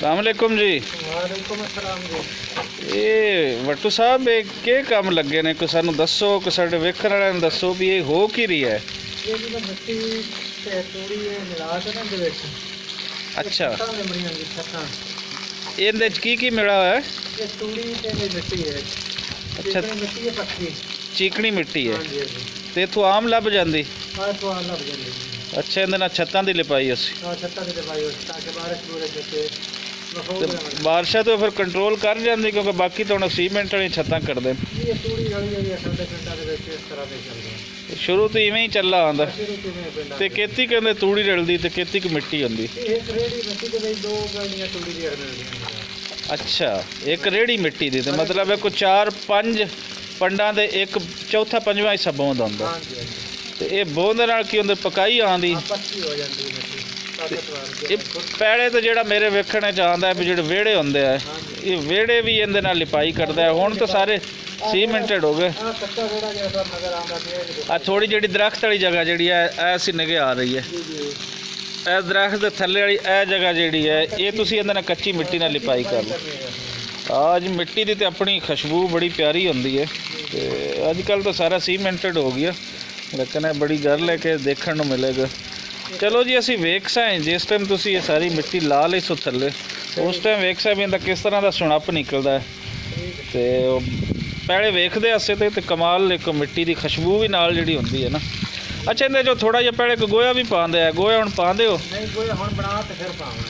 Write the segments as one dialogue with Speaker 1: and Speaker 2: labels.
Speaker 1: अस्सलामुअलैकुम जी।
Speaker 2: वालेकुम अस्सलाम जी।
Speaker 1: ये वट्टू साहब के काम लगे ने, कोई सानू दसो, कोई साडे वेखण वालियां नूं दसो भी ये हो की रही है।
Speaker 2: ये जी मिट्टी ते तूड़ी मिला के ना दे विच।
Speaker 1: अच्छा,
Speaker 2: छत्तां ने बणीਆਂ जी छत्तां।
Speaker 1: ਇਹਦੇ ਚ ਕੀ ਮਿਲਾ ਹੋਇਆ है?
Speaker 2: ये तूड़ी ते मिट्टी है।
Speaker 1: अच्छा,
Speaker 2: मिट्टी है पक्की।
Speaker 1: ਚੀਕਣੀ ਮਿੱਟੀ है
Speaker 2: हां जी हां जी।
Speaker 1: ਤੇ ਇਥੋਂ ਆਮ ਲੱਭ ਜਾਂਦੀ।
Speaker 2: हां तो आ लग जांदी।
Speaker 1: ਅੱਛਾ, ਇਹਦੇ ਨਾਲ ਛੱਤਾਂ ਦੀ ਲਿਪਾਈ ਅਸੀਂ
Speaker 2: हां छत्तां दे भाई ताकि बारिश पूरे जते
Speaker 1: ਤੇ ਬਾਰਿਸ਼ਾਂ ਤੋਂ ਫਿਰ ਕੰਟਰੋਲ ਕਰ ਜਾਂਦੀ, ਕਿਉਂਕਿ ਬਾਕੀ ਤਾਂ ਹੁਣ ਸੀਮੈਂਟ ਵਾਲੀ ਛੱਤਾਂ ਕਰਦੇ ਨੇ।
Speaker 2: ये तूड़ी वाली है ਸਾਡੇ ਪਿੰਡਾਂ ਦੇ ਵਿੱਚ ਇਸ ਤਰ੍ਹਾਂ ਦੇ ਚੱਲਦੇ।
Speaker 1: ਸ਼ੁਰੂ ਤੋਂ ਇਵੇਂ ਹੀ ਚੱਲਾ ਆਉਂਦਾ।
Speaker 2: ਸ਼ੁਰੂ ਤੋਂ ਇਵੇਂ ਪਿੰਡਾਂ
Speaker 1: ਤੇ ਖੇਤੀ ਕਹਿੰਦੇ ਤੂੜੀ ਰਲਦੀ ਤੇ ਖੇਤੀ ਕੀ ਮਿੱਟੀ ਹੁੰਦੀ।
Speaker 2: ਇਹ ਰੇੜੀ ਮਿੱਟੀ ਦੇ ਵਿੱਚ ਦੋ ਗਲੀਆਂ ਤੂੜੀ ਦੀਆਂ ਮਿਲਦੀਆਂ।
Speaker 1: ਅੱਛਾ, ਇੱਕ ਰੇੜੀ ਮਿੱਟੀ ਦੀ ਤੇ ਮਤਲਬ ਹੈ ਕੋਈ 4-5 ਪੰਡਾਂ ਦੇ ਇੱਕ ਚੌਥਾ ਪੰਜਵਾਂ ਹਿੱਸਾ ਬੋਂਦ ਹੁੰਦਾ।
Speaker 2: ਹਾਂ ਜੀ
Speaker 1: ਤੇ ਇਹ ਬੋਂਦ ਨਾਲ ਕੀ ਹੁੰਦਾ, ਪਕਾਈ ਆਉਂਦੀ
Speaker 2: ਪੱਕੀ ਹੋ ਜਾਂਦੀ ਮਿੱਟੀ ਤਾਕਤਵਰ।
Speaker 1: ਇਹ ਪਹਿਲੇ ਤਾਂ ਜਿਹੜਾ ਮੇਰੇ ਵੇਖਣ 'ਚ ਆਉਂਦਾ ਵੀ ਜਿਹੜੇ ਵਿਹੜੇ ਹੁੰਦੇ ਆ, ਇਹ ਵਿਹੜੇ ਵੀ ਇਹਦੇ ਨਾਲ ਲਿਪਾਈ ਕਰਦਾ ਹੈ। ਹੁਣ ਤਾਂ ਸਾਰੇ ਸੀਮੈਂਟਡ ਹੋ ਗਏ।
Speaker 2: ਆ ਕੱਚਾ ਜਿਹੜਾ ਜਿਹੜਾ ਨਜ਼ਰ ਆਉਂਦਾ ਪਿਆ
Speaker 1: ਆ ਥੋੜੀ ਜਿਹੜੀ ਦਰਖਤ ਵਾਲੀ ਜਗ੍ਹਾ ਜਿਹੜੀ ਹੈ ਐਸੀ ਨਿਗੇ ਆ ਰਹੀ ਹੈ।
Speaker 2: ਜੀ ਜੀ।
Speaker 1: ਇਹ ਦਰਖਤ ਦੇ ਥੱਲੇ ਵਾਲੀ ਇਹ ਜਗ੍ਹਾ ਜਿਹੜੀ ਹੈ, ਇਹ ਤੁਸੀਂ ਇਹਦੇ ਨਾਲ ਕੱਚੀ ਮਿੱਟੀ ਨਾਲ ਲਿਪਾਈ ਕਰ ਲਓ। ਅੱਜ ਮਿੱਟੀ ਦੀ ਤੇ ਆਪਣੀ ਖੁਸ਼ਬੂ ਬੜੀ ਪਿਆਰੀ ਹੁੰਦੀ ਹੈ। ਤੇ ਅੱਜ ਕੱਲ੍ਹ ਤਾਂ ਸਾਰਾ ਸੀਮੈਂਟਡ ਹੋ ਗਿਆ, ਲੇਕਿਨ ਇਹ ਬੜੀ ਗੱਲ ਹੈ ਕਿ ਦੇਖਣ ਨੂੰ ਮਿਲੇਗਾ। ਚਲੋ ਜੀ, ਅਸੀਂ ਵੇਖ ਸਾਂ ਜਿਸ ਟਾਈਮ ਤੁਸੀਂ ਇਹ ਸਾਰੀ ਮਿੱਟੀ ਲਾ ਲਈ ਸੋ ਥੱਲੇ, ਉਸ ਟਾਈਮ ਵੇਖ ਸਾਂ ਵੀ ਇਹਦਾ ਕਿਸ ਤਰ੍ਹਾਂ ਦਾ ਸੁਣੱਪ ਨਿਕਲਦਾ ਹੈ। ਤੇ ਉਹ ਪਹਿਲੇ ਵੇਖਦੇ ਅਸੀਂ ਤੇ ਕਮਾਲ ਇੱਕ ਮਿੱਟੀ ਦੀ ਖੁਸ਼ਬੂ ਵੀ ਨਾਲ ਜਿਹੜੀ ਹੁੰਦੀ ਹੈ ਨਾ। ਅੱਛਾ, ਇਹਦੇ ਜੋ ਥੋੜਾ ਜਿਹਾ ਪਹਿਲੇ ਗੋਇਆ ਵੀ ਪਾਉਂਦੇ ਆ, ਗੋਇਆ ਹੁਣ ਪਾਉਂਦੇ ਹੋ?
Speaker 2: ਨਹੀਂ ਗੋਇਆ ਹੁਣ ਬਣਾ ਤੇ ਫਿਰ ਪਾਉਣਾ।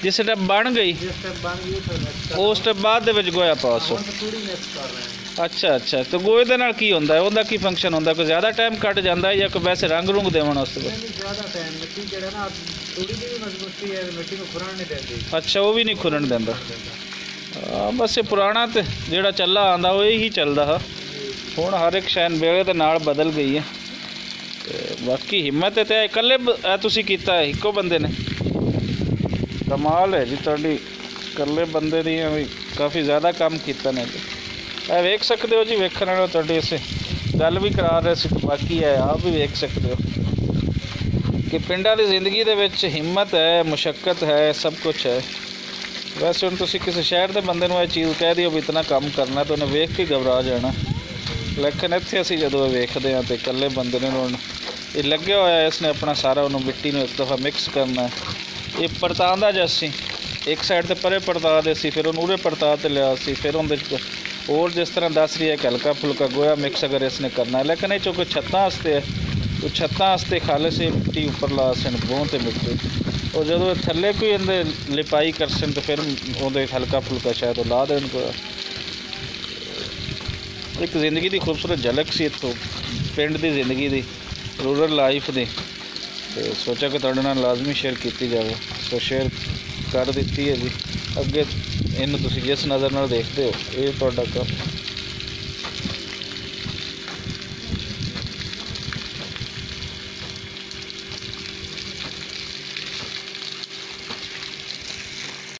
Speaker 1: ਜਿਸ ਟਾਈਮ ਬਣ ਗਈ
Speaker 2: ਜਿਸ ਟਾਈਮ ਬਣ ਗਈ ਫਿਰ
Speaker 1: ਉਸ ਤੋਂ ਬਾਅਦ ਦੇ ਵਿੱਚ ਗੋਇਆ ਪਾ ਸੋ।
Speaker 2: ਹੁਣ ਥੋੜੀ ਮਿਕਸ ਕਰ ਰਹੇ ਹਾਂ।
Speaker 1: ਅੱਛਾ ਅੱਛਾ, ਤੇ ਗੋਏ ਦੇ ਨਾਲ ਕੀ ਹੁੰਦਾ ਹੈ, ਉਹਦਾ ਕੀ ਫੰਕਸ਼ਨ ਹੁੰਦਾ? ਕੋਈ ਜ਼ਿਆਦਾ ਟਾਈਮ ਕੱਟ ਜਾਂਦਾ ਹੈ ਜਾਂ ਕੋਈ ਵੈਸੇ ਰੰਗ ਰੁੰਗ ਦੇਵਣ ਵਾਸਤੇ?
Speaker 2: ਨਹੀਂ ਜ਼ਿਆਦਾ ਟਾਈਮ ਮਿੱਟੀ ਜਿਹੜਾ ਨਾ ਥੋੜੀ ਜਿਹੀ ਮਜ਼ਬੂਤੀ ਹੈ, ਮਿੱਟੀ ਨੂੰ ਖੁਰਣ ਨਹੀਂ ਦਿੰਦੀ।
Speaker 1: ਅੱਛਾ, ਉਹ ਵੀ ਨਹੀਂ ਖੁਰਣ ਦਿੰਦਾ। ਬਸ ਇਹ ਪੁਰਾਣਾ ਤੇ ਜਿਹੜਾ ਚੱਲਾ ਆਂਦਾ ਉਹ ਇਹੀ ਚੱਲਦਾ ਹੈ। ਹੁਣ ਹਰ ਇੱਕ ਸ਼ੈਨ ਵੇਲੇ ਦੇ ਨਾਲ ਬਦਲ ਗਈ ਹੈ। ਤੇ ਬਾਕੀ ਹਿੰਮਤ ਤੇ ਇਕੱਲੇ ਤੁਸੀਂ ਕੀਤਾ ਹੈ, ਇੱਕੋ ਬੰਦੇ ਨੇ? ਕਮਾਲ ਹੈ ਜੀ ਤੁਹਾਡੀ, ਇਕੱਲੇ ਬੰਦੇ ਦੀ ਵੀ ਕਾਫੀ ਜ਼ਿਆਦਾ ਕੰਮ ਕੀਤਾ ਨੇ। ਇਹ ਵੇਖ ਸਕਦੇ ਹੋ ਜੀ, ਵੇਖਣ ਵਾਲੇ ਤੁਹਾਡੀ ਅਸੀਂ ਗੱਲ ਵੀ ਕਰਾ ਰਹੇ ਸੀ, ਬਾਕੀ ਹੈ ਆਪ ਵੀ ਵੇਖ ਸਕਦੇ ਹੋ ਕਿ ਪਿੰਡਾਂ ਦੀ ਜ਼ਿੰਦਗੀ ਦੇ ਵਿੱਚ ਹਿੰਮਤ ਹੈ, ਮੁਸ਼ੱਕਤ ਹੈ, ਸਭ ਕੁਛ ਹੈ। ਵੈਸੇ ਹੁਣ ਤੁਸੀਂ ਕਿਸੇ ਸ਼ਹਿਰ ਦੇ ਬੰਦੇ ਨੂੰ ਇਹ ਚੀਜ਼ ਕਹਿ ਦਿਓ ਵੀ ਇਤਨਾ ਕੰਮ ਕਰਨਾ ਤਾਂ ਉਹਨੇ ਵੇਖ ਕੇ ਘਬਰਾ ਜਾਣਾ, ਲੇਕਿਨ ਇੱਥੇ ਅਸੀਂ ਜਦੋਂ ਵੇਖਦੇ ਹਾਂ ਤਾਂ ਇਕੱਲੇ ਬੰਦੇ ਨੇ ਹੁਣ ਇਹ ਲੱਗਿਆ ਹੋਇਆ, ਇਸਨੇ ਆਪਣਾ ਸਾਰਾ ਉਹਨੂੰ ਮਿੱਟੀ ਨੂੰ ਇੱਕ ਦਫਾ ਮਿਕਸ ਕਰਨਾ। ਇਹ ਪਰਤਾਉਂਦਾ ਜਿਹਾ ਸੀ, ਇੱਕ ਸਾਈਡ 'ਤੇ ਪਰੇ ਪਰਤਾ ਦੇ ਸੀ, ਫਿਰ ਉਹਨੂੰ ਉਰੇ ਪਰਤਾ 'ਤੇ ਲਿਆ ਸੀ, ਫਿਰ ਉਹਦੇ 'ਚ ਹੋਰ ਜਿਸ ਤਰ੍ਹਾਂ ਦੱਸ ਰਹੀ ਹੈ ਕਿ ਹਲਕਾ ਫੁਲਕਾ ਗੋਇਆ ਮਿਕਸ ਅਗਰ ਇਸਨੇ ਕਰਨਾ ਹੈ। ਲੇਕਿਨ ਇਹ ਚੋਂ ਛੱਤਾਂ ਵਾਸਤੇ ਹੈ, ਉਹ ਛੱਤਾਂ ਵਾਸਤੇ ਖਾਲੇ ਸੇ ਮਿੱਟੀ ਉੱਪਰ ਲਾ ਸਨ ਬੋਂ ਤੇ ਮਿੱਟੀ, ਉਹ ਜਦੋਂ ਥੱਲੇ ਕੋਈ ਇਹਦੇ ਲਿਪਾਈ ਕਰ ਸਨ ਤਾਂ ਫਿਰ ਉਹਦੇ ਹਲਕਾ ਫੁਲਕਾ ਸ਼ਾਇਦ ਉਹ ਲਾ ਦੇਣ। ਕੋਈ ਇੱਕ ਜ਼ਿੰਦਗੀ ਦੀ ਖੂਬਸੂਰਤ ਝਲਕ ਸੀ ਇੱਥੋਂ ਪਿੰਡ ਦੀ ਜ਼ਿੰਦਗੀ ਦੀ, ਰੂਰਲ ਲਾਈਫ ਦੀ। ਤੇ ਸੋਚਿਆ ਕਿ ਤੁਹਾਡੇ ਨਾਲ ਲਾਜ਼ਮੀ ਸ਼ੇਅਰ ਕੀਤੀ ਜਾਵੇ, ਸੋ ਸ਼ੇਅਰ ਕਰ ਦਿੱਤੀ ਹੈ ਜੀ। ਅੱਗੇ ਇਹਨੂੰ ਤੁਸੀਂ ਜਿਸ ਨਜ਼ਰ ਨਾਲ ਦੇਖਦੇ ਹੋ ਇਹ ਤੁਹਾਡਾ ਕੰਮ।